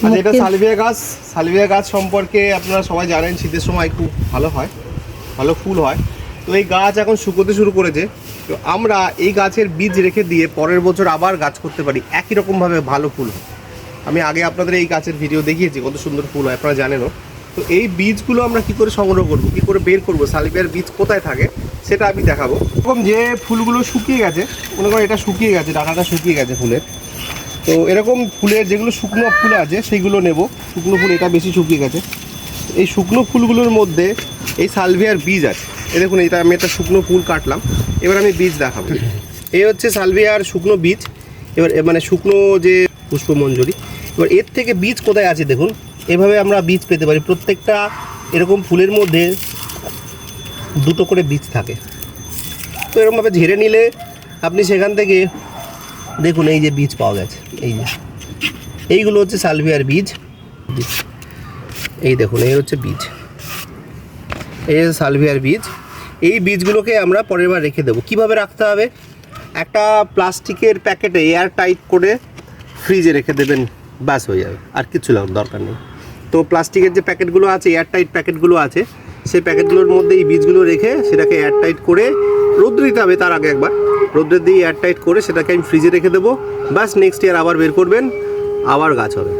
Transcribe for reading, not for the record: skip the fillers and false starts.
আচ্ছা, এটা সালভিয়া গাছ সম্পর্কে আপনারা সবাই জানেন, শীতের সময় খুব ভালো হয়, ভালো ফুল হয়। তো এই গাছ এখন শুকোতে শুরু করেছে। তো আমরা এই গাছের বীজ রেখে দিয়ে পরের বছর আবার গাছ করতে পারি, একই রকমভাবে ভালো ফুল হয়। আমি আগে আপনাদের এই গাছের ভিডিও দেখিয়েছি, কত সুন্দর ফুল হয়, আপনারা জানেনও। তো এই বীজগুলো আমরা কি করে সংগ্রহ করব, কি করে বের করব, সালভিয়ার বীজ কোথায় থাকে সেটা আমি দেখাবো। এরকম যে ফুলগুলো শুকিয়ে গেছে, মনে করেন এটা শুকিয়ে গেছে, ডাঁটাটা শুকিয়ে গেছে ফুলের। তো এরকম ফুলের যেগুলো শুকনো ফুল আছে সেইগুলো নেব। শুকনো ফুল এটা বেশি শুকিয়ে গেছে। এই শুকনো ফুলগুলোর মধ্যে এই সালভিয়ার বীজ আছে। এই দেখুন, এটা আমি একটা শুকনো ফুল কাটলাম, এবার আমি বীজ দেখাবো। এই হচ্ছে সালভিয়ার শুকনো বীজ। এবার মানে শুকনো যে পুষ্পমঞ্জরি, এবার এর থেকে বীজ কোথায় আছে দেখুন। এভাবে আমরা বীজ পেতে পারি। প্রত্যেকটা এরকম ফুলের মধ্যে দুটো করে বীজ থাকে। তো এরকমভাবে ঝেড়ে নিলে আপনি সেখান থেকে দেখুন এই যে বীজ পাওয়া গেছে, এইগুলো হচ্ছে সালভিয়ার বীজ। এই দেখুন, এই হচ্ছে বীজ, এই হচ্ছে সালভিয়ার বীজ। এই বীজগুলোকে আমরা পরের বার রেখে দেবো। কীভাবে রাখতে হবে, একটা প্লাস্টিকের প্যাকেটে এয়ার টাইট করে ফ্রিজে রেখে দেবেন, ব্যাস হয়ে যাবে, আর কিছু দরকার নেই। তো প্লাস্টিকের যে প্যাকেটগুলো আছে, এয়ার টাইট প্যাকেটগুলো আছে, সেই প্যাকেটগুলোর মধ্যে এই বীজগুলো রেখে সেটাকে এয়ার টাইট করে রোদ্রে দিতে হবে, তার আগে একবার রোদ্রে দিয়ে এয়ার টাইট করে সেটাকে আমি ফ্রিজে রেখে দেবো। ব্যাস নেক্সট ইয়ার আবার বের করবেন, আবার গাছ হবে।